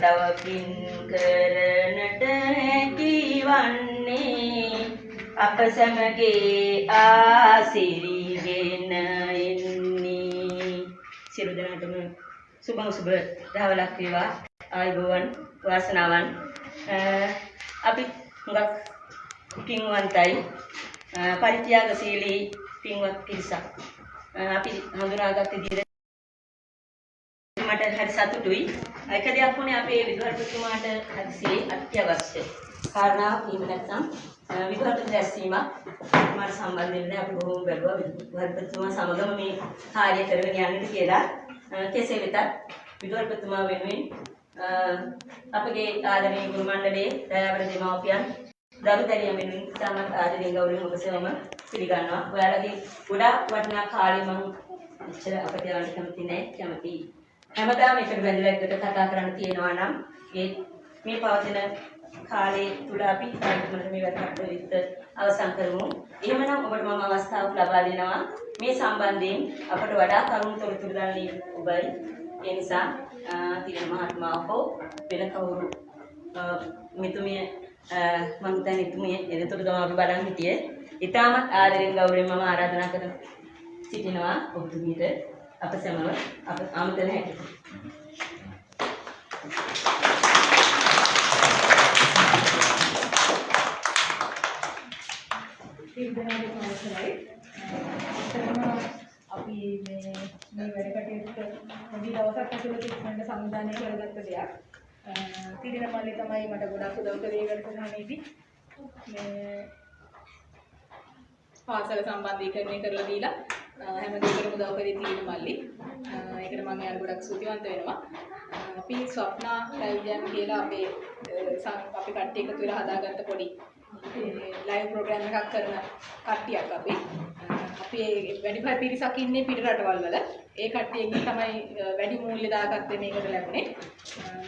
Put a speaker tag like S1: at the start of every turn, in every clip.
S1: තව පින් කරනට හැකිවන්නේ අප සමගේ ආසිරිගෙන එන්නේ සියලු දෙනාටම සුබ දහවලක් වේවා ආයුබෝවන් වාසනාවන් අපි හුඟක් පින්වන්තයි පරිත්‍යාගශීලී පින්වත් පිරිසක් අපි හඳුනාගත් විදිහට මට හරි සතුටුයි එක දෙයක් වුණේ අපේ විදුහල්පතිතුමාට හදිසියේ අත්‍යවශ්‍ය කාරණාවක් එහෙම නැත්නම් විදුහල්පති දැස්වීමක් මට සම්බන්ධ වෙන්නේ අපි බොහොම බැලුවා විදුහල්පතිතුමා සමගම මේ කාර්ය කරගෙන යන්නට කියලා කෙසේ වෙතත් විදුහල්පතිතුමා වෙනුවෙන් අපගේ ආදරණීය ගුරු මණ්ඩලයේ දයාවර දෙමාපියන් දරුදැරියන් වෙනුවෙන් සමත් ආදරයෙන් ගෞරවයෙන් ඔබ සේවම පිළිගන්නවා. ඔයාලගේ ගොඩාක් වටිනා කාලේ මම ඉච්චර අපට යන්න කැමති නැහැ. කැමතියි. හැමදාම එකට බැඳලා එකට කතා කරන්න තියෙනවා නම් මේ පවතින කාලේ තුල අපි කාර්යක්‍රමවල මේ වැඩ කටයුත්ත අවසන් කරමු. එහෙමනම් ඔබට මම අවස්ථාවක් ලබා දෙනවා මේ සම්බන්ධයෙන් අපට වඩා කරුණු තොරතුරු දන්නේ ඔබයි. ඒ නිසා තිරණ මහත්මයා හෝ වෙන කවුරු මෙතුමිය මම හිතන්නේ එතුමිය එතකොට තමයි අපි බලන් හිටියේ. ඊටමත් ආදරෙන් ගෞරවයෙන් මම ආරාධනා කරන සිටිනවා ඔබතුමීට අප සමව අප ආමන්ත්‍රණය හැටියට.
S2: අපි මේ වැඩ කටයුතු වැඩි දවසක් ඇතුළත ඉක්මනට සංවිධානය කරගත්ත දෙයක්. තිරින මල්ලි තමයි මට ගොඩක් උදව් කරේ වැඩසටහනේදී. මේ පාසල සම්බන්ධීකරණය කරලා දීලා හැම දෙයකටම උදව් කරේ තිරින මල්ලි. ඒකට මම යාළුවා ගොඩක් ස්තුතිවන්ත වෙනවා. අපි ස්වප්නා ලයිව් කියලා අපි කට්ටිය එකතු වෙලා හදාගත්ත පොඩි ලයිව් ප්‍රෝග්‍රෑම් එකක් කරන කට්ටියක් අපි වැඩි පිරිසක් ඉන්නේ පිට රටවල් වල. ඒ කට්ටියකින් තමයි වැඩි මූල්‍ය දාගත්තේ මේකට ලැබුණේ.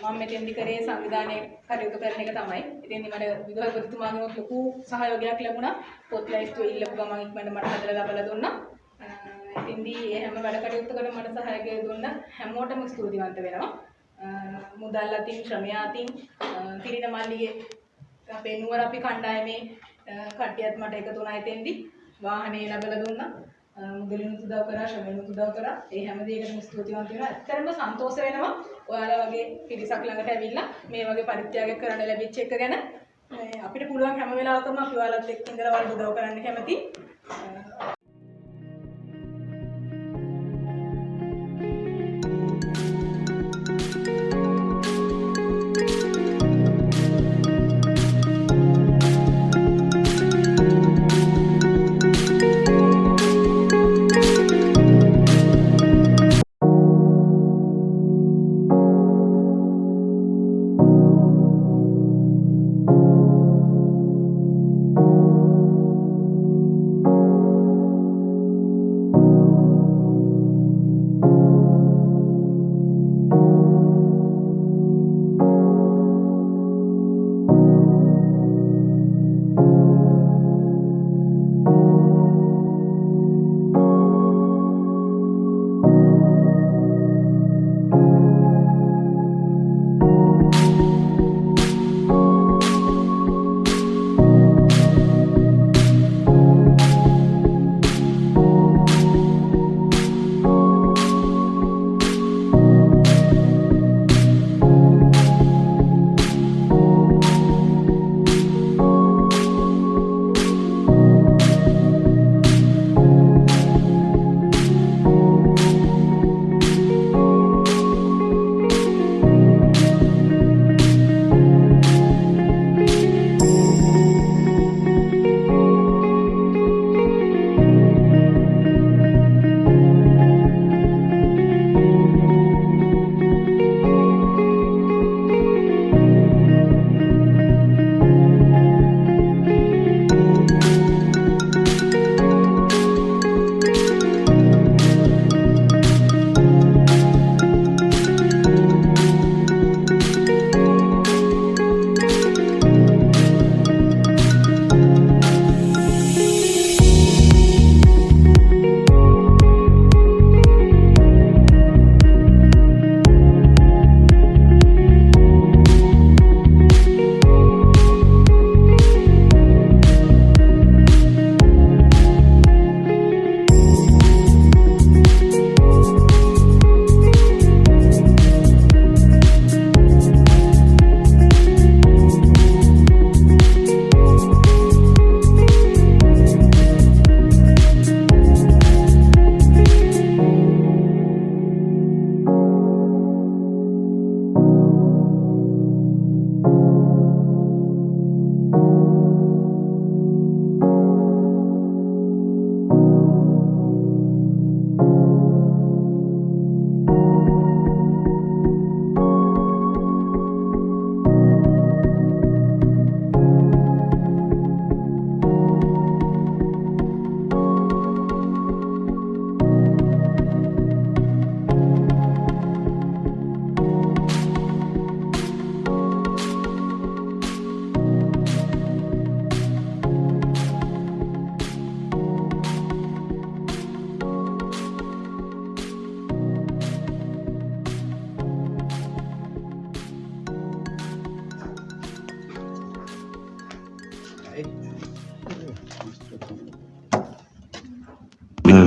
S2: මම මෙතෙන්දි කරේ සංවිධානයේ කටයුතු කරන එක තමයි. ඉතින් මට විදුහල්පතිතුමාගෙන් ලොකු සහයෝගයක් ලැබුණා. පොත් ලයිස්තු ඉල්ලපු ගමන් ඉක්මනට මට හදලා ලබලා දුන්නා. ඉතින්දී මේ හැම වැඩ කටයුත්තකටම මට සහායකය දුන්න හැමෝටම ස්තුතිවන්ත වෙනවා. මුදල් අතින් ශ්‍රමය අතින් තිරින මල්ලිගේ අපේ නුවර අපි කණ්ඩායමේ කට්ටියත් මට එකතු වුණා එතෙන්දී. වාහනේ ලැබලා දුන්නා. මුදලිනුත් උදව් කරා, ශ්‍රමෙනුත් උදව් කරා. ඒ හැම දෙයකටම ස්තුතිවන්ත වෙනවා. ඇත්තටම සන්තෝෂ වෙනවා ඔයාලා වගේ පිරිසක් ළඟට ඇවිල්ලා මේ වගේ පරිත්‍යාගයක් කරන්න ලැබිච්ච එක ගැන. අපිට පුළුවන් හැම වෙලාවකම අපි ඔයාලත් එක්ක ඉඳලා වල උදව් කරන්න කැමතියි.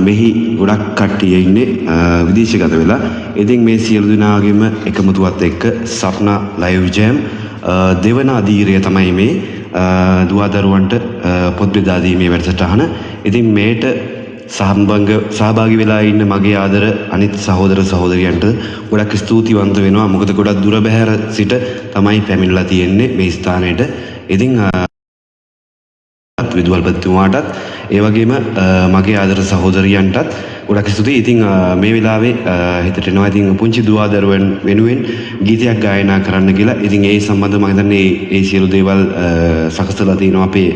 S3: මෙහි ගොඩක් කට්ටිය ඉන්නේ විදේශගත වෙලා. ඉතින් මේ සියලු දෙනාගේම එකමුතුවත් එක්ක සප්නා ලයිව් ජෑම් දෙවන අධීරය තමයි මේ දුවදරුවන්ට පොත් බෙදා දීමේ වැඩසටහන. ඉතින් මේට සහභාගී වෙලා ඉන්න මගේ ආදර අනිත් සහෝදර සහෝදරියන්ට ගොඩක් ස්තුතිවන්ත වෙනවා. මොකද ගොඩක් දුර බැහැර සිට තමයි පැමිණලා තියෙන්නේ මේ ස්ථානයට. ඉතින් විදුහල්පතිතුමාටත් ඒ වගේම මගේ ආදර සහෝදරියන්ටත් ගොඩක් ස්තුතියි. ඉතින් මේ වෙලාවේ හිතට එනවා ඉතින් පුංචි දුවදරුවන් වෙනුවෙන් ගීතයක් ගායනා කරන්න කියලා. ඉතින් ඒ සම්බන්ධව මම හිතන්නේ ඒ සියලු දේවල් සකස්ලා තියෙනවා අපේ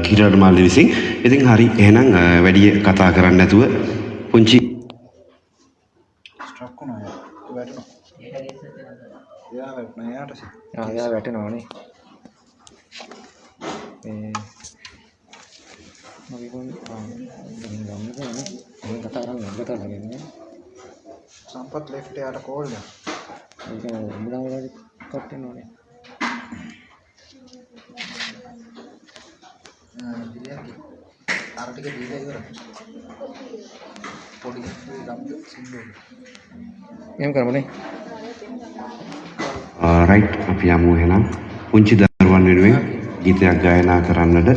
S3: කිරණ මාලි විසින්. ඉතින් හරි එහෙනම් වැඩි කතා කරන්න නැතුව පුංචි
S4: ස්ට්‍රොක් වුණා වැටෙනවා. එයා වැටෙනවානේ. සම්පත් ලෙෆ්ට් යාට කෝල් එක. ඒක උඹලා වල කට් වෙනවනේ. අර ටික දීලා ඉවරයි. පොඩි ගම්ද සින්දුව. එහෙම කරමුනේ.
S3: රයිට් අපි යමු එහෙනම් පුංචි දරුවන් වෙනුවෙන් ගීතයක් ගායනා කරන්නට.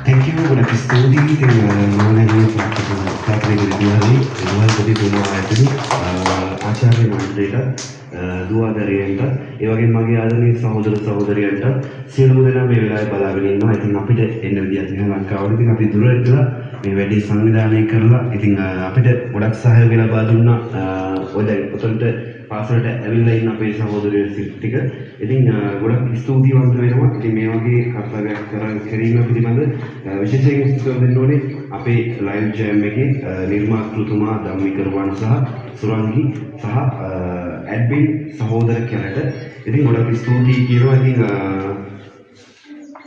S3: Thank you ගොඩක් ස්තුතියි. ඉතින් මොනවද ප්‍රාර්ථනා කරන්නේ එතුමායි එතුමා ඇතුළු ආචාර්ය මණ්ඩලයට දුවදරියන්ට ඒ වගේම මගේ ආදරණීය සහෝදර සහෝදරියන්ට සියලුම දෙනා මේ වෙලාවේ බලාගෙන ඉන්නවා. ඉතින් අපිට එන්න විදියක් නැහැ ලංකාවට. ඉතින් අපි දුර ඉඳලා මේ වැඩේ සංවිධානය කරලා ඉතින් අපිට ගොඩක් සහයෝගය ලබා දුන්නා. ඔය දැන් උතන්ට පාසලට ඇවිල්ලා ඉන්න අපේ සහෝදරයෝ ටික. ඉතින් ගොඩක් ස්තුතිවන්ත වෙනවා. ඉතින් මේ වගේ කර්තව්‍යයක් කිරීම පිළිබඳ විශේෂයෙන් ස්තුතිවන්ත වෙන්න ඕනේ අපේ ලයිව් ජෑම් එකේ නිර්මාතෘතුමා ධම්මිකරුවන් සහ සුරංගි සහ ඇඩ්මින් සහෝදර කෙනට. ඉතින් ගොඩක් ස්තුතියි කියනවා. ඉතින්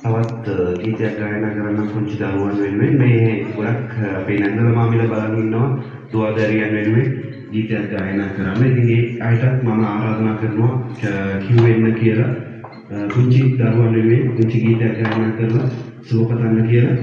S3: තවත් ගීතයක් ගායනා කරන්න පුංචි දරුවන් වෙනුවෙන් මේ ගොඩක් අපේ නැන්දල මාමිලා බලන් ඉන්නවා දුවදරියන් වෙනුවෙන් ගීතයක් ගායනා කරන්න. ඉතින් ඒ අයටත් මම ආරාධනා කරනවා කිව්වෙන්න කියලා පුංචි දරුවන් වෙනුවෙන් පුංචි ගීතයක් ගායනා කරලා සුවපතන්න කියලා.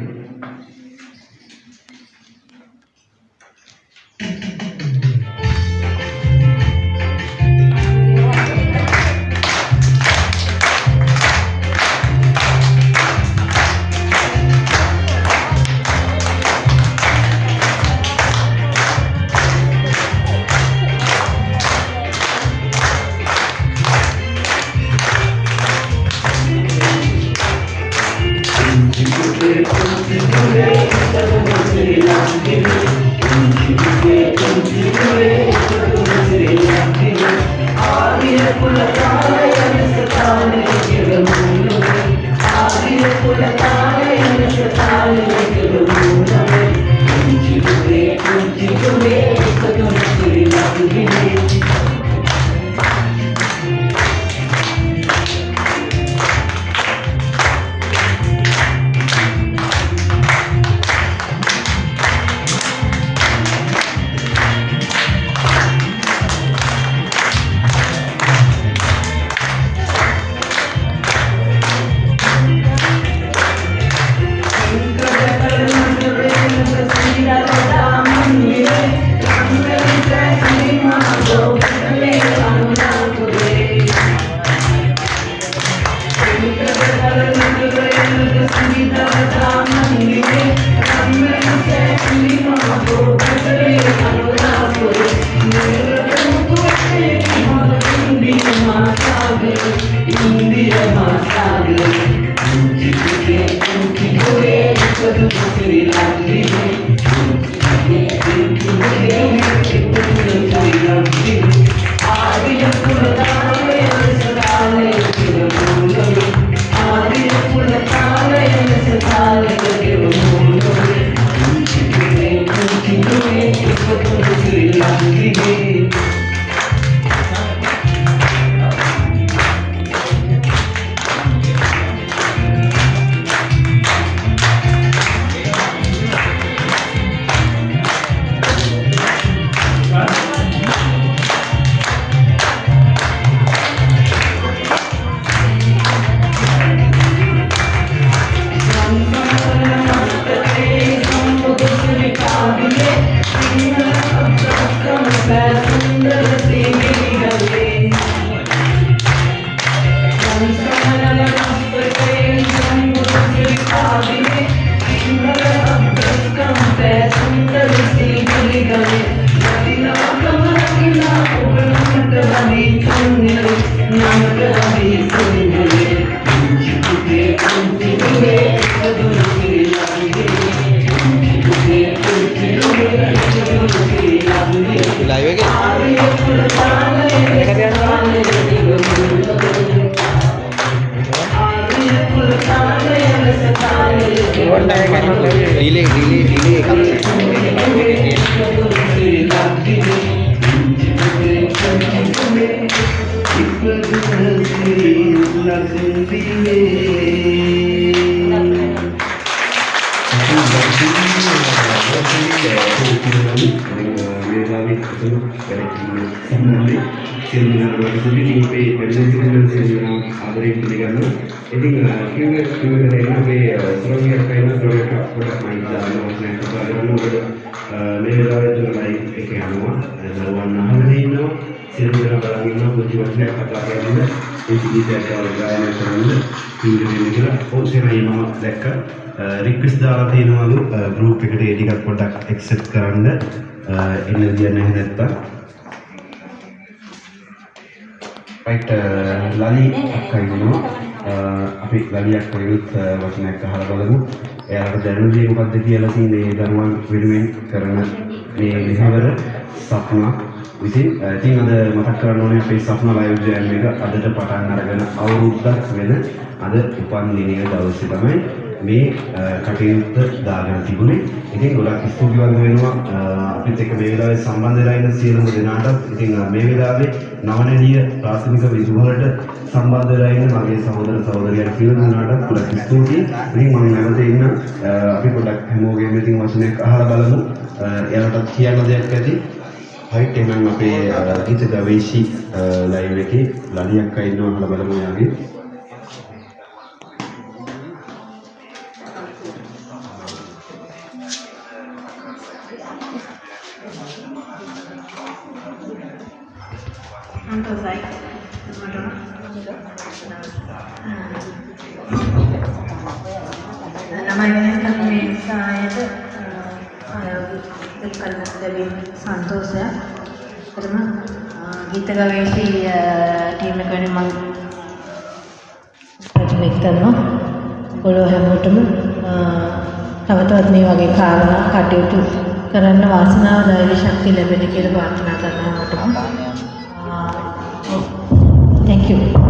S5: Nothing
S3: සම්මුතිය සිල්වරවල සුදුසු මේ පරිසරවල සිල්වරව ආදරේ පිළිගන්නවා. ඉතින් කිව්වේ අපේ ස්රෝගියක් කයින් ස්රෝගයක් පොඩක් මයික් දානවා නැහැ මේ වෙලාවේ තුන ලයිව් එක යනවා. දරුවන් අහගෙන ඉන්නවා. සිල්වර බලන් ඉන්නවා. පුංචි වචනයක් කතා කරන්නේ ඒ සිද්ධියක් ගායනා කරන්න ඉන්නේ කියලා ඔච්චරයි මම දැක්කා. රික්වෙස්ට් දාලා තියෙනවලු ගෲප් එකට ඒ ටිකක් පොඩ්ඩක් ඇක්සෙප්ට් කරන්න එන්න දෙන්නේ නැහැ නැත්තම්. රයිට් ලලි අක්කා ඉන්නවා. අපි ලලි අක්කා විරුත් වචනයක් අහලා බලමු. එයාලට දැනුම් දෙන්නේ මොකද්ද කියලා තියෙන්නේ දරුවන් වෙනුවෙන් කරන මේ විහවර සප්නා. ඉතින් අද මතක් කරන්න ඕනේ අපේ සප්නා ලයිව් ජෑම් එක අදට පටන් අරගෙන අවුරුද්දක් වෙන අද උපන් දිනයේ දවසේ තමයි මේ කටයුත්ත දාගෙන තිබුණේ. ඉතින් ගොඩක් ස්තුතිවන්ත වෙනවා අපිත් එක්ක මේ වෙලාවේ සම්බන්ධ වෙලා ඉන්න සියලුම දෙනාටත්. ඉතින් මේ වෙලාවේ නවනීය ප්‍රාථමික විදුහලට සම්බන්ධ වෙලා ඉන්න මගේ සහෝදර සහෝදරියන් සියලු දෙනාටත් ගොඩක් ස්තුතියි. ඉතින් මම නැවත ඉන්න අපි පොඩ්ඩක් හැමෝගෙම ඉතින් වචනයක් අහලා බලමු. එයාලටත් කියන්න දෙයක් ඇති. හයිට් එහෙනම් අපේ ගීත ගවේෂී ලයිව් එකේ ලලියක් අය ඉන්නවා අහලා බලමු යාගේ.
S5: संतोष गीत गवेशी टीम व्यक्तनो ගොල්ලෝ හැමෝටම තවතවත් මේ වගේ කාරණා කටයුතු කරන්න වාසනාව ධෛර්ය ශක්තිය ලැබෙන්න කියලා ප්‍රාර්ථනා කරනවා හැමෝටම. Thank you.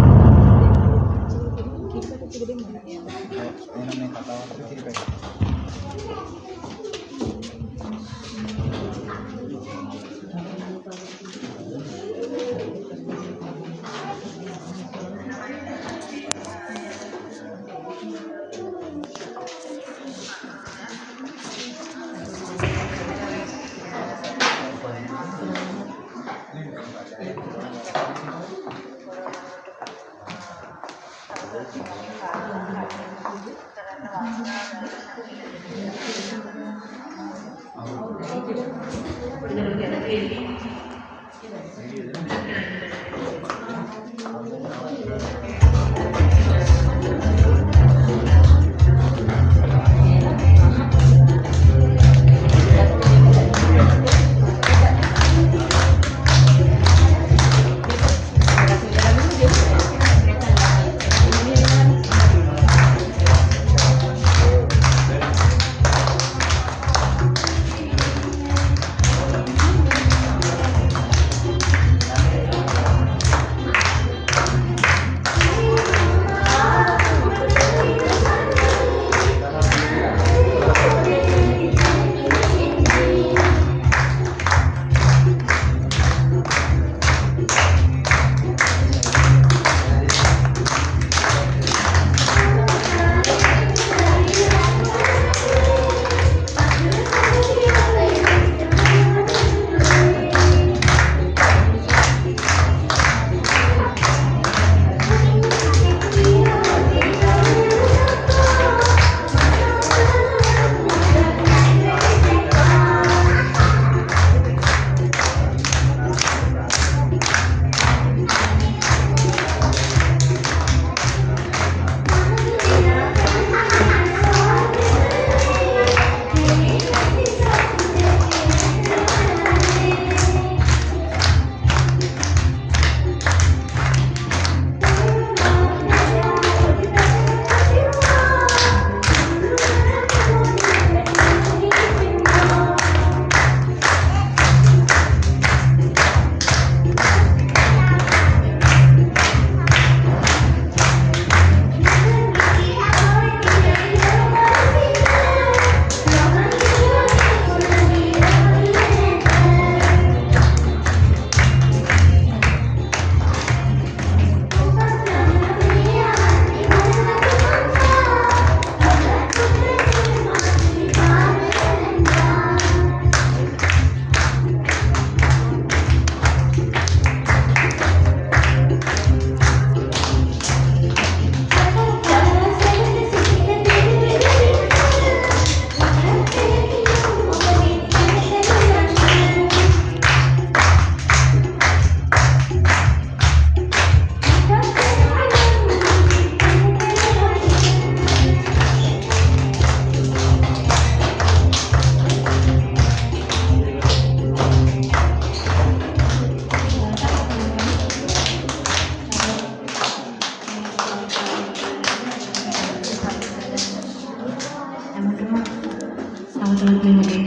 S5: තවතවත් මේ වගේ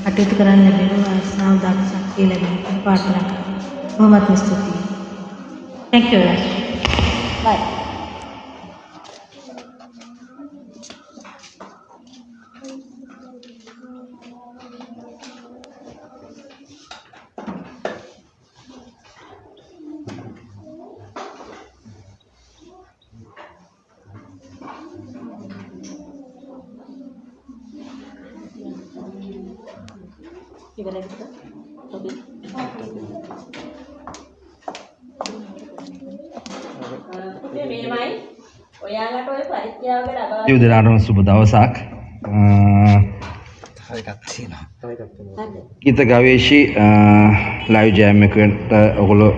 S5: කටයුතු කරන්න ලැබෙන වාසනාව දායක ශක්තිය ලැබෙන ප්‍රාර්ථනා කරනවා. බොහොමත් ස්තුතියි. Thank you very much. Bye.
S1: ඉවරයි. ඔබ මේමයි ඔයාලට ඔය පරිත්‍යාග ලබා
S3: යුදරාණම සුබ දවසක්.
S4: තව එකක් තියෙනවා.
S3: ගීත ගවේෂී ලයිව් ජෑම් එකට ඔයගොල්ලෝ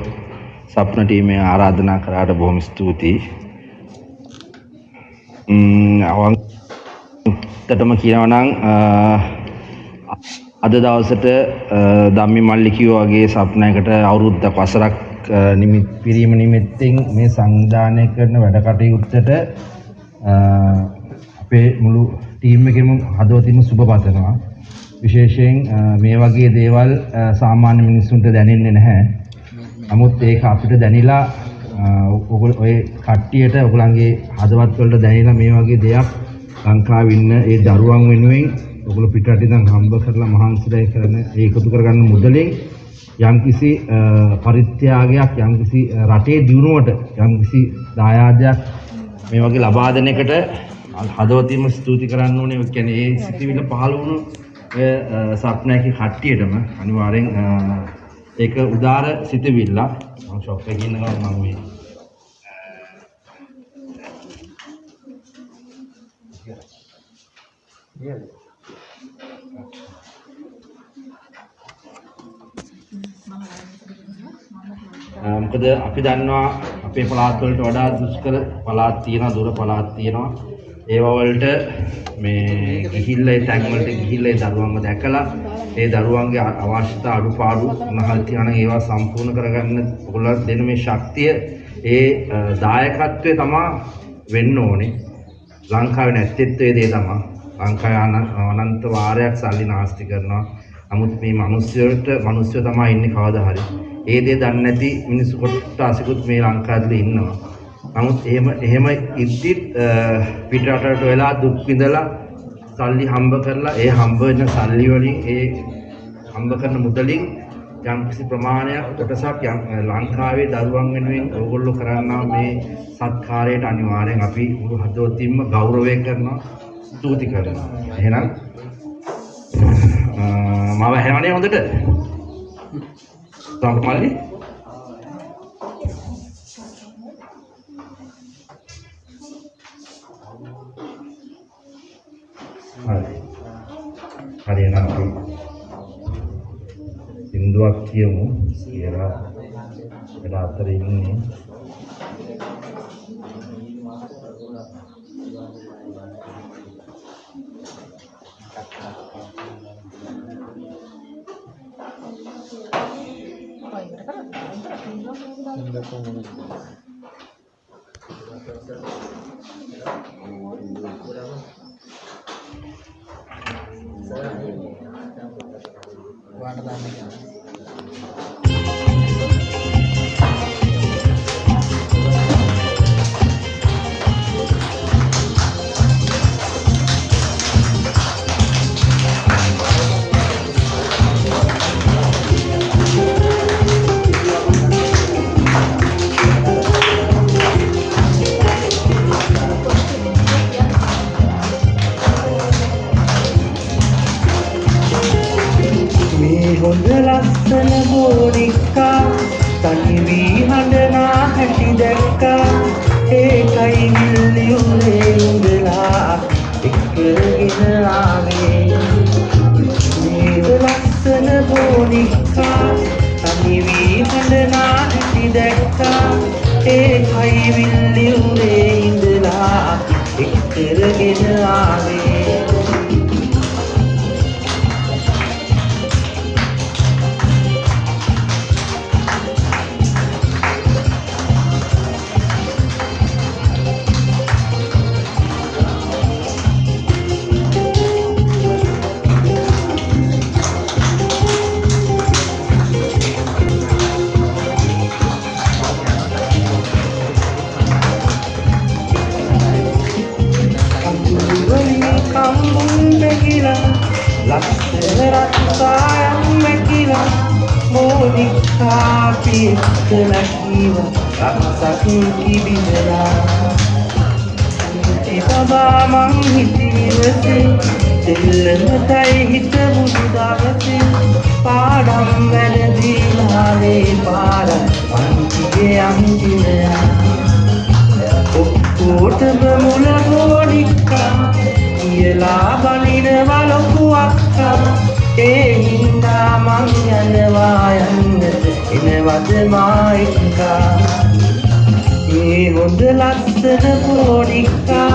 S3: සප්න ටීමේ ආරාධනා කරාට බොහොම ස්තුතියි. අවංකටම කියනවා නම් අද දවසට ධම්මි මල්ලි කිව්වා වගේ සප්නයකට අවුරුද්දක් වසරක් පිරීම නිමිත්තෙන් මේ සංවිධානය කරන වැඩ කටයුත්තට අපේ මුළු ටීම් එකෙම හදවතින්ම සුබ පතනවා. විශේෂයෙන් මේ වගේ දේවල් සාමාන්‍ය මිනිස්සුන්ට දැනෙන්නේ නැහැ. නමුත් ඒක අපිට දැනිලා ඔය කට්ටියට ඔයගොල්ලන්ගේ හදවත් වලට දැනෙලා මේ වගේ දෙයක් ලංකාවේ ඉන්න ඒ දරුවන් වෙනුවෙන් ඔයගොල්ලෝ පිටරට ඉඳන් හම්බ කරලා මහන්සිලා කරන ඒකතු කරගන්න මුදලෙන් යම්කිසි පරිත්‍යාගයක් යම්කිසි රටේ දියුණුවට යම්කිසි දායාදයක් මේ වගේ ලබා දෙන එකට හදවතින්ම ස්තුති කරන්න ඕනේ. ඒ කියන්නේ ඒ සිතිවිල්ල පහළ වුණු සප්නයක කට්ටියටම අනිවාර්යෙන් ඒක උදාර සිතිවිල්ල. මම ෂොප් එකේ ඉන්න ගමන් මම මේ මොකද අපි දන්නවා අපේ පළාත් වලට වඩා දුෂ්කර පළාත් තියෙනවා, දුර පළාත් තියෙනවා. ඒවා වලට මේ ගිහිල්ලා ඒ තැන් වලට ගිහිල්ලා ඒ දරුවන්ව දැකලා ඒ දරුවන්ගේ අවශ්‍යතා අඩුපාඩු මොනවද තියෙනවා නම් ඒවා සම්පූර්ණ කරගන්න ඔයගොල්ලෝ දෙන මේ ශක්තිය ඒ දායකත්වය තමයි වෙන්න ඕනේ. ලංකාවේ නැත්තේත් ඒ දේ තමයි. ලංකාවේ අනන්ත වාරයක් සල්ලි නාස්ති කරනවා. නමුත් මේ මිනිස්සු තමයි ඉන්නේ කවදා හරි. ඒ දේ දන්නේ නැති මිනිස්සු කොටසකුත් මේ ලංකාවේ ඉන්නවා. නමුත් එහෙම ඉද්දිත් පිටරටට වෙලා දුක් විඳලා සල්ලි හම්බ කරලා ඒ හම්බ වෙන සල්ලි වලින් ඒ හම්බ කරන මුදලින් යම්කිසි ප්‍රමාණයක් කොටසක් ලංකාවේ දරුවන් වෙනුවෙන් ඕගොල්ලෝ කරන්නා මේ සත්කාරයට අනිවාර්යෙන් අපි මුළු හදවතින්ම ගෞරවය කරනවා, ස්තුති කරනවා. එහෙනම් මම ඇහෙනවනේ හොඳට. සම්පල්ලි හරි එහෙනම් අපි සින්දුවක් කියමු කියලා වැඩ අතර ඉන්නේ.
S6: හොඳ ලස්සන බෝනික්කා තනි වී හඬනා හැටි දැක්කා ඒකයි විල්ලියුනේ ඉඳලා එක්කගෙන ආවේ මේ ලස්සන බෝනික්කා තනි වී හඬනා හැටි දැක්කා ඒකයි විල්ලියුනේ ඉඳලා එක්කගෙන ආවේ ලස්සන රත්සායම් මැකිලා මෝනිකා පියකලා කීව රක්සක් කිවිදලා බබා මං හිතීවසේ දෙල්ලමතයි හිත බුදු දවසේ පාඩම් වැඩදීලාවේ පාර පන්තිගේ අන්තිමයා ඔක්කොටම මුල මෝනිකා කියලා බනිනවා ලොකු අක්කා ඒ හින්දා මං යනවා යන්නට එනවද මායිකා ඒ හොඳ ලස්සන මෝනිකා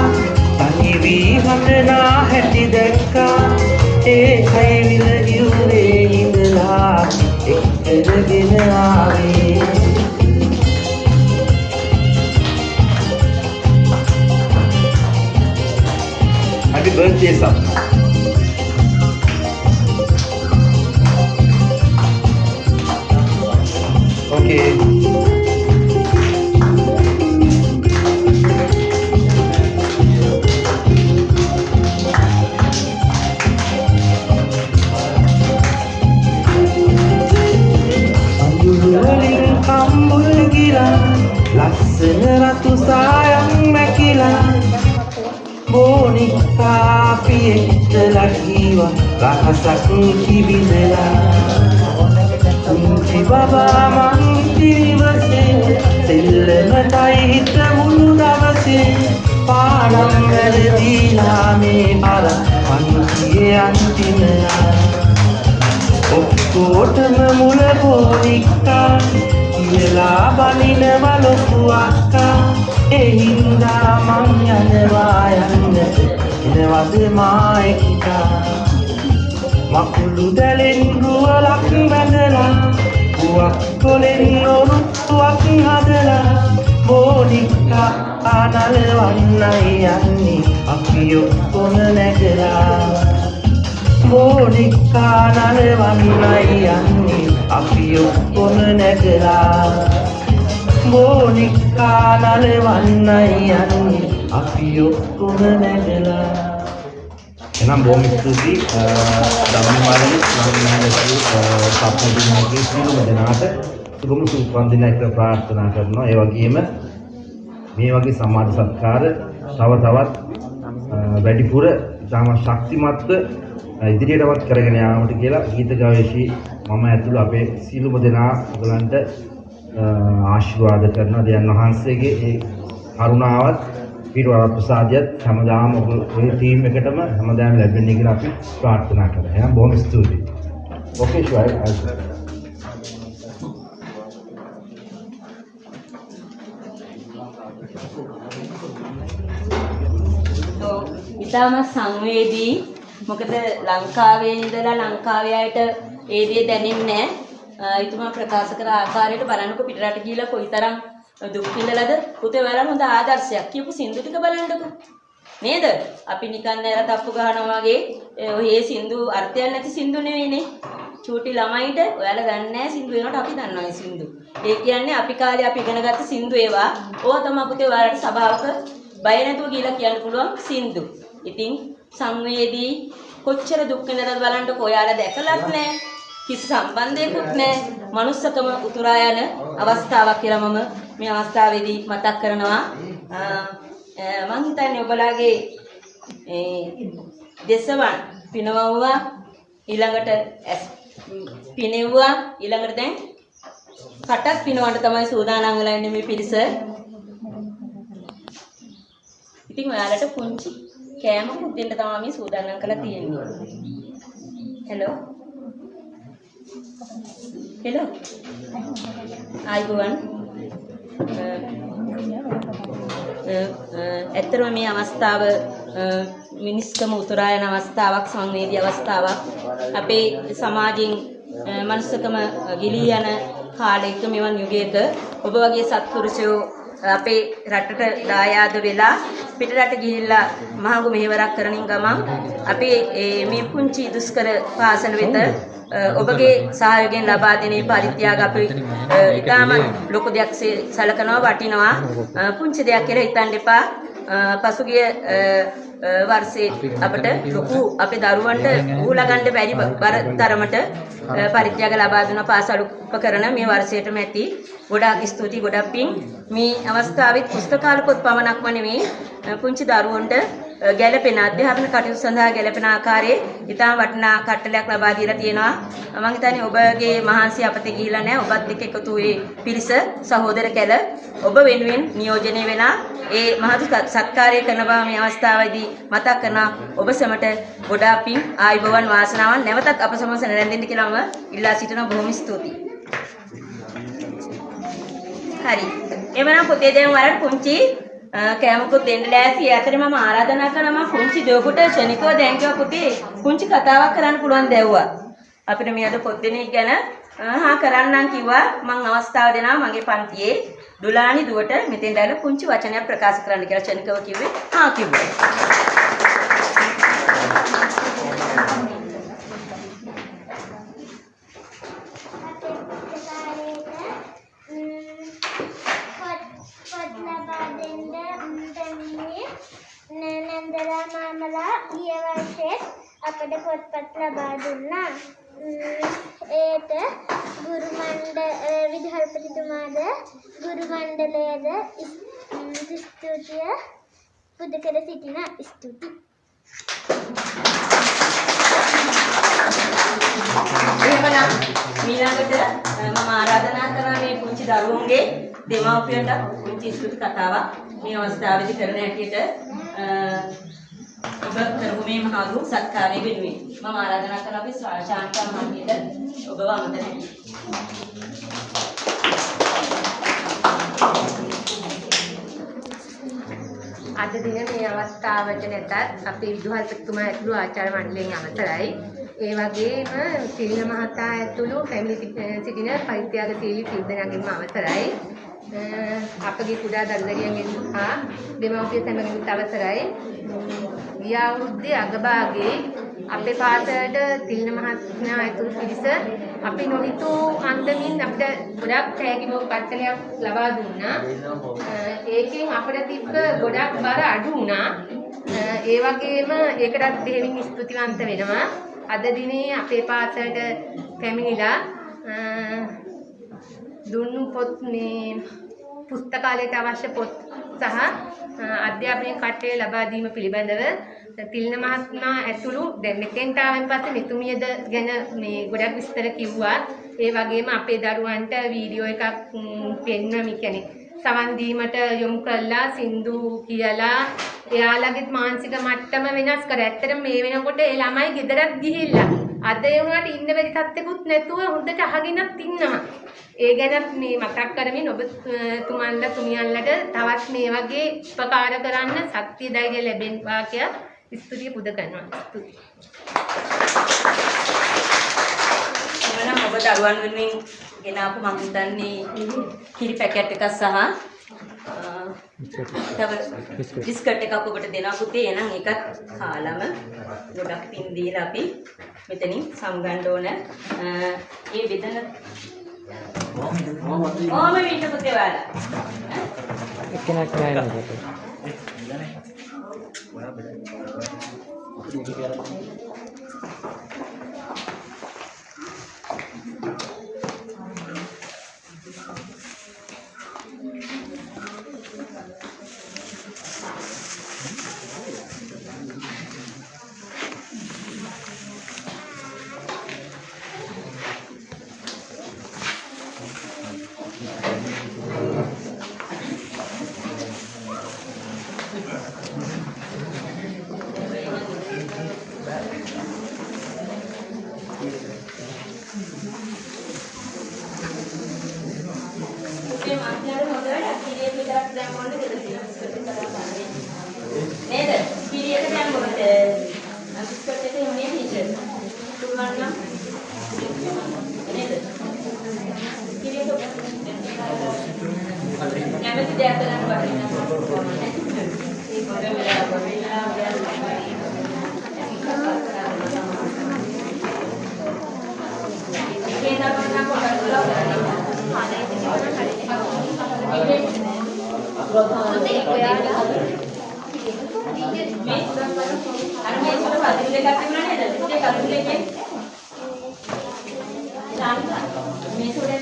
S6: තනි වී හඬනා හැටි දැක්කා ඒකයි විල යුරේ ඉඳලා එක්කරගෙන ආවේ Happy birthday, son. Okay. Anjuling kambul gila, laksana ratu sayang mekila. Monika piyektala kiwa rahasak kibidela kunci baba mang divase selmatai hit mulu davase paadam waladila me para pantiye antimaya ඔක්කොටම මුල Monika කියලා බනිනවා ලොකු අක්කා ඒ හින්දා මං යනවා යන්නට එනවද මායිකා මකුළු දැලෙන් රුවලක් බැඳලා පුවක් කොලෙන් ඔරුත්තුවක් හදලා මෝනිකා ආනලවන්නයි යන්නේ අපි ඔක්කොම නැගලා මෝනිකා නලවන්නයි යන්නේ අපි ඔක්කොම නැගලා Monika nalewannai යන්නේ අපි ඔක්කොම නැගලා එනම් බොහොම ස්තුතියි ධම්මමාලනි ස්වාමීන් වහන්සේ සියලුම දෙනාට සුබම සුවපන්දිනයක් ප්‍රාර්ථනා කරනවා ඒ වගේම මේ වගේ සමාජ සත්කාර තව තවත් වැඩිපුර ඉතාම ශක්තිමත්ව ඉදිරියටවත් කරගෙන යාමට කියලා ගීත ගවේෂී මම ඇතුළු අපේ සියලුම දෙනා ඔයගලන්ට ආශිර්වාද කරන දෙයයන් වහන්සේගේ ඒ කරුණාවත් පිටවර ප්‍රසාදියත් හැමදාම ඔය ටීම් එකටම හැමදාම ලැබෙන්නේ කියලා අපි ප්‍රාර්ථනා කරනවා. එහෙනම් බොහොම ස්තුතියි. ඕකේ ෂුවර්.
S1: ඉතාම සංවේදී මොකද ලංකාවේ ඉඳලා ලංකාවේ අයට ඒ දේ දැනෙන්නේ නැහැ. ඊතුමා ප්‍රකාශ කර ආකාරයට බලන්නකො පිටරට ගිහිලා කොයිතරම් දුක් විඳලාද පුතේ ඔයාලා හොඳ ආදර්ශයක් කියපු සින්දු ටික බලන්නකො නේද අපි නිකන් නේර තප්පු ගහනවා වගේ ඔය සින්දු අර්ථයක් නැති සින්දු නෙවෙයිනේ චූටි ළමයිට ඔයාලා දන්නේ නැහැ සින්දු වෙනකොට අපි දන්නවා ඒ සින්දු ඒ කියන්නේ අපි කාලේ අපි ඉගෙනගත්ත සින්දු ඒවා ඕවා තමයි පුතේ ඔයාලට සභාවක බය නැතුව කියලා කියන්න පුළුවන් සින්දු ඉතින් සංවේදී කොච්චර දුක් වෙනවද බලන්නකො ඔයාලා දැකලත් නැහැ කිසි සම්බන්ධයක්වත් නැහැ. මනුස්සකම උතුරා යන අවස්ථාවක් කියලා මම මේ අවස්ථාවේදී මතක් කරනවා. මම හිතන්නේ ඔබලාගේ දෙසවන් පිනවුවා ඊළඟට පිනෙවුවා ඊළඟට දැන් කටක් පිනවන්න තමයි සූදානම් වෙලා ඉන්නේ මේ පිරිස. ඉතින් ඔයාලට පුංචි කෑමක් දෙන්න තමයි මේ සූදානම් කරලා තියෙන්නේ. Hello Hello. අයිබෝවන්. ඇත්තටම මේ අවස්ථාව මිනිස්කම උතුරා යන අවස්ථාවක් සංවේදී අවස්ථාවක්. අපේ සමාජයෙන් මනුස්සකම ගිලී යන කාලයක මෙවන් යුගයක ඔබ වගේ සත්පුරුෂයෝ අපේ රටට දායාද වෙලා පිටරට ගිහිල්ලා මහඟු මෙහෙවරක් කරනින් ගමන් අපේ මේ පුංචි දුෂ්කර පාසල වෙත ඔබගේ සහයෝගයෙන් ලබා දෙන පරිත්‍යාග අපි ඉතාම ලොකු දෙයක් සලකනවා වටිනවා පුංචි දෙයක් කියලා හිතන්න එපා පසුගිය වර්ෂයේ අපිට ලොකු අපේ දරුවන්ට උහුලා ගන්න බැරි තරමට පරිත්‍යාග ලබා දුන පාසල් උපකරණ මේ වර්ෂයටම ඇති. ගොඩාක් ස්තුතියි ගොඩක් පිං. මේ අවස්ථාවේ පුස්තකාල පොත් පමණක්ම නෙවෙයි පුංචි දරුවන්ට ගැළපෙන අධ්‍යාපන කටයුතු සඳහා ගැළපෙන ආකාරයේ ඉතාම වටිනා කට්ටලයක් ලබා දීලා තියෙනවා. මම හිතන්නේ ඔබගේ මහන්සිය අපතේ ගිහිලා නැහැ. ඔබත් එක්ක එකතු වූ පිරිස සහෝදර කැල ඔබ වෙනුවෙන් නියෝජනය වෙලා ඒ මහත් සත්කාරය කරන බව මේ අවස්ථාවේදී මතක් කරන ඔබ සැමට ගොඩාක් පිං ආයුබෝවන් වාසනාවන් නැවතත් අප සමග සැනරැඳෙන්න කියලා මම ඉල්ලා සිටිනවා. බොහොම ස්තුතියි. හරි. එවනම් පුතේ දැන් වරට පුංචි කෑමකුත් දෙන්න ලෑස්ති. ඒ අතරේ මම ආරාධනා කරනවා පුංචි දෝකට ශනිකව දැන් කිව්වා පුතේ පුංචි කතාවක් කරන්න පුළුවන් දැව්වා. අපිට මේ අද පොත් දෙනෙක් ගැන කරන්නම් කිව්වා. මම අවස්ථාව දෙනවා මගේ පන්තියේ දුලානි දුවට මෙතෙන් දැයිලා පුංචි වචනයක් ප්‍රකාශ කරන්න කියලා ශනිකව කිව්වේ. කිව්වා.
S7: නන්දලා මාමලා ගිය වර්ෂයේ අපට පොත්පත් ලබා දුන්නා. ඒට ගුරු විදුහල්පතිතුමාද ගුරු මණ්ඩලයද ස්තුතිය පුද කර සිටින ස්තුතියි.
S1: එහෙමනම් ඊළඟට මම ආරාධනා කරනවා මේ පුංචි දරුවන්ගේ දෙමව්පියන්ට පුංචි ස්තුති කතාවක් මේ අවස්ථාවේදී කරන හැටියට ඔබ කරපු මේ මහඟු සත්කාරය වෙනුවෙන් මම ආරාධනා කරනවා අපි ශාන්තා මහත්මියට ඔබව අමතන හැටි.
S8: අද දින මේ අවස්ථාවට නැතත් අපේ විදුහල්පතිතුමා ඇතුළු ආචාර්ය මණ්ඩලයෙන් අවසරයි. ඒ වගේම සිරින මහතා ඇතුළු පැමිණි සිටින පරිත්‍යාගශීලී සිද්ධාංගෙන්ම අවසරයි. අපගේ කුඩා දරුදරියන්ගෙන් හා දෙමව්පිය සැමගෙන් අවසරයි. ගිය අවුරුද්දේ අගභාගයේ අපේ පාසලට තිලින මහත්මයා ඇතුළු පිරිස අපි නොහිතූ අන්දමින් අපිට ගොඩක් තෑගි පත්‍රයක් ලබා දුන්නා. ඒකෙන් අපිට තිබ්බ ගොඩක් බර අඩු වුණා. ඒ වගේම ඒකටත් දෙහිමින් ස්තුතිවන්ත වෙනවා. අද දිනේ අපේ පාසලට පැමිණිලා දුන්නු පොත් මේ පුස්තකාලයට අවශ්‍ය පොත් සහ අධ්‍යාපනයේ කට්ටේ ලබා දීම පිළිබඳව තිලින මහත්මයා ඇතුළු දැන් මෙතෙන්ට ආවන් පස්සේ මෙතුමියද ගැන මේ ගොඩක් විස්තර කිව්වා. ඒ වගේම අපේ දරුවන්ට වීඩියෝ එකක් පෙන්වන්න කියන්නේ සවන් දීමට යොමු කළා සින්දු කියලා එයාලගේ මානසික මට්ටම වෙනස් කර. ඇත්තටම මේ වෙනකොට ඒ ළමයි ගෙදරත් ගිහිල්ලා අද ඒ වුණාට ඉන්න බැරි තත්ත්වෙකුත් නැතුව හොඳට අහගෙනත් ඉන්නවා. ඒ ගැන මේ මතක් කරමින් ඔබ තුමන්ලා තුමියන්ලට තවත් මේ වගේ උපකාර කරන්න ශක්තිය ධෛර්ය ලැබෙනවා කියලා ස්තුතිය පුද කරනවා. ස්තුතියි.
S1: එවනම් ඔබ දරුවන් වෙනුවෙන් ගෙනාපු මම හිතන්නේ කිරි පැකට් එකක් සහ තව බිස්කට් එකක් ඔබට දෙනවා පුතේ. එහෙනම් ඒකත් කාලම ගොඩක් පින් දීලා අපි මෙතනින් සම්ගන්න ඕන. මේ බෙදන ඕම වින්න පුතේ ඔයාලා.
S4: එක්කෙනෙක් නැහැ නේද?
S1: දෙකක් තිබුණා නේද? දෙකක් තුලේ මේ සුරේ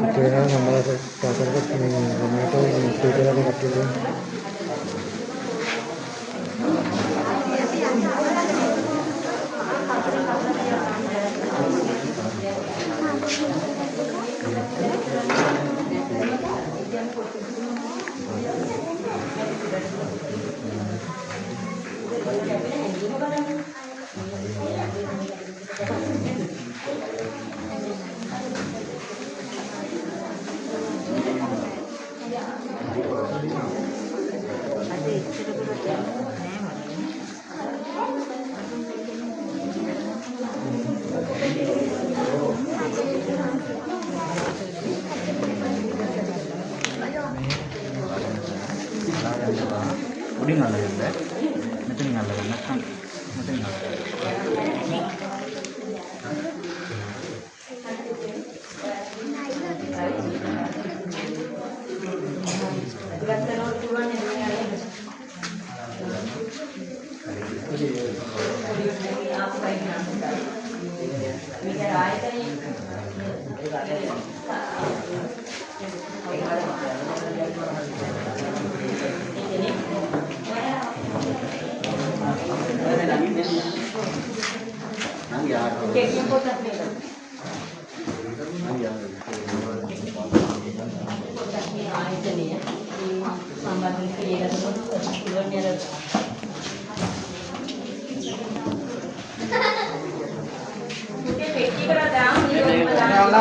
S4: Kira-kira gambar pasar ke sini, gambar itu itu lagi kecil tuh.
S6: උඩින් අල්ලගන්න බෑ. මෙතනින් අල්ලගන්න නැත්නම් මෙතනින් අල්ලගන්න.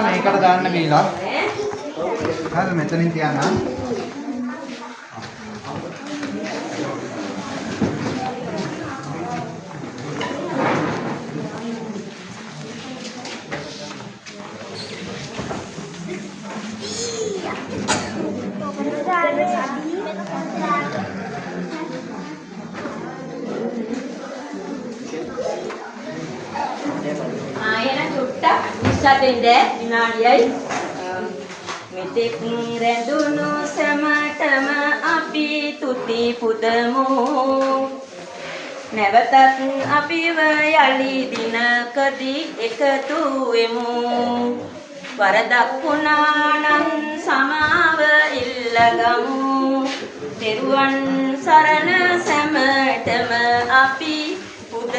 S4: මේකට දාන්න බීලා. හරි මෙතනින් තියන්න.
S1: ආයෙන චුට්ටක් ඉස්සතෙන්ද විනාඩියයි මෙතෙක් රැඳුණු සැමටම අපි තුති පුදමු නැවතත් අපිව යලි දිනකදී එකතු වෙමු වරදක් වුණා නම් සමාව ඉල්ලගමු තෙරුවන් සරණ සැමටම අපි පුද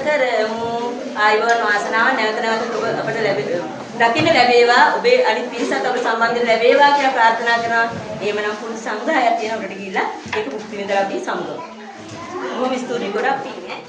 S1: කරමු ආයුබෝවන් වාසනාව නැවත නැවත අපට දකින්න ලැබේවා ඔබේ අනිත් පිරිසත් අපට සම්බන්ධ ලැබේවා කියලා ප්‍රාර්ථනා කරනවා. එහෙමනම් පුරුදු සංග්‍රහයක් තියෙනවා උඩට ගිහිල්ලා ඒක මුක්ති විඳලා අපි සමුගමු. බොහොම ස්තුතියි ගොඩක් පිං ඈ.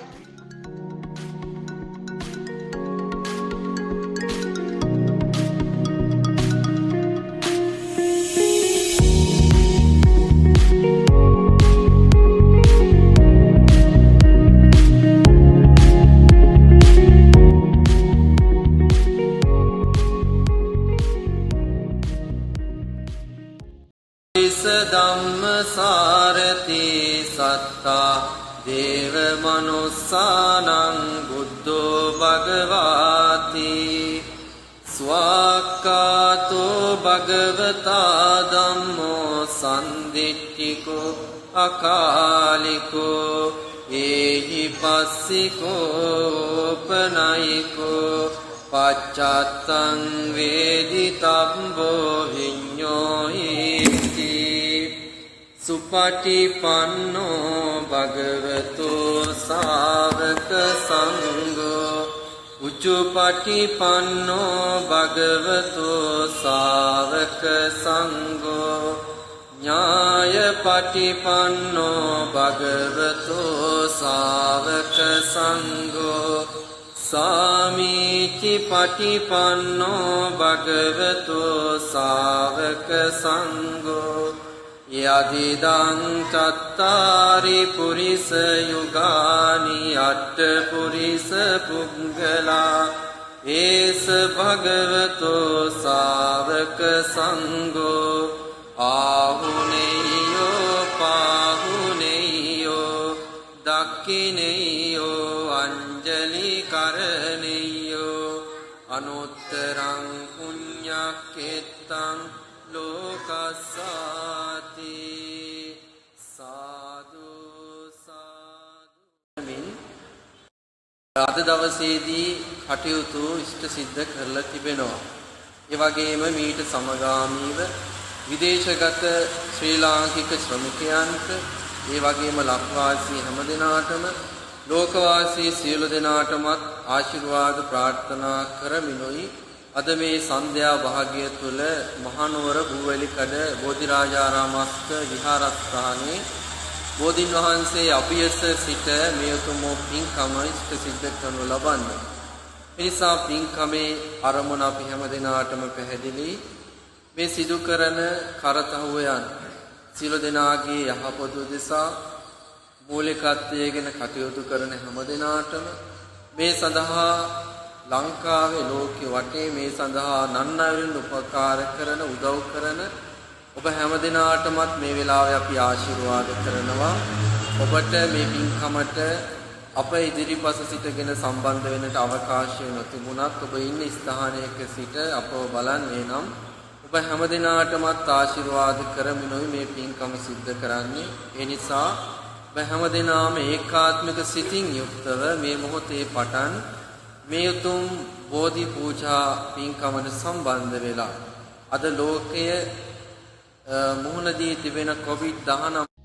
S9: ධම්ම සාරති සත්තා දේව මනුස්සානං බුද්ධෝ භගවාති ස්වාක්ඛාතෝ භගවතා ධම්මෝ සම්දිට්ඨිකෝ අකාලිකෝ ඒහි පස්සිකෝ පනයිකෝ පච්චත්තං වේදිතබ්බෝ විඤ්ඤෝ සුපටිපන්නෝ භගවතු සාවක සංඝෝ උච්චපටිපන්නෝ භගවතු සාවක සංඝෝ ඥායපටිපන්නෝ භගවතු සාවක සංඝෝ සාමීචි පටිපන්නෝ භගවතු සාවක සංඝෝ යදිදං චත්තාරි පුරිස යුගානි අට්ඨ පුරිස පුග්ගලා ඒස භගවතු සාවක සංඝෝ ආහුනේයෝ පාහුනේයෝ දක්ඛිනේයෝ අංජලි කරණේයෝ අනුත්තරං පුඤ්ඤක්ඛෙත්තං ලෝකස්සාති සාදු සාදු. අද දවසේදී කටයුතු ඉෂ්ට සිද්ධ කරලා තිබෙනවා. ඒ වගේම මීට සමගාමීව විදේශගත ශ්‍රී ලාංකික ශ්‍රමිකයන්ට ඒ වගේම ලක්වාසී හැමදෙනාටම ලෝකවාසී සියලු දෙනාටමත් ආශිර්වාද ප්‍රාර්ථනා කරමිනුයි අද මේ සන්ධ්‍යා භාගය තුල මහනුවර බුවැලිකඩ බෝධිරාජාරාමස්ථ විහාරස්ථානයේ බෝධින් වහන්සේ අභියස සිට මේ උතුම් පින්කම ඉෂ්ට සිද්ධ කරනු ලබන්නේ. එනිසා පින්කමේ අරමුණ අපි හැමදෙනාටම පැහැදිලි. මේ සිදු කරන කරතහුවයන් සියලු දෙනාගේ යහපත උදෙසා මූලිකත්වයේගෙන කටයුතු කරන හැමදෙනාටම මේ සඳහා ලංකාවේ ලෝකෙ වටේ මේ සඳහා නන්නවරින් උපකාර කරන උදව් කරන ඔබ හැමදෙනාටමත් මේ වෙලාවේ අපි ආශිර්වාද කරනවා. ඔබට මේ පින්කමට අප ඉදිරිපස සිටගෙන සම්බන්ධ වෙන්නට අවකාශය නොතිබුණත් ඔබ ඉන්න ස්ථානයක සිට අපව බලන්නේ නම් ඔබ හැමදෙනාටමත් ආශිර්වාද කරමිනුයි මේ පින්කම සිද්ධ කරන්නේ. ඒ නිසා ඔබ හැමදෙනාම ඒකාත්මික සිතින් යුක්තව මේ මොහොතේ පටන් මේ උතුම් බෝධි පූජා පින්කමට සම්බන්ධ වෙලා අද ලෝකයේ මුහුණ දී තිබෙන COVID-19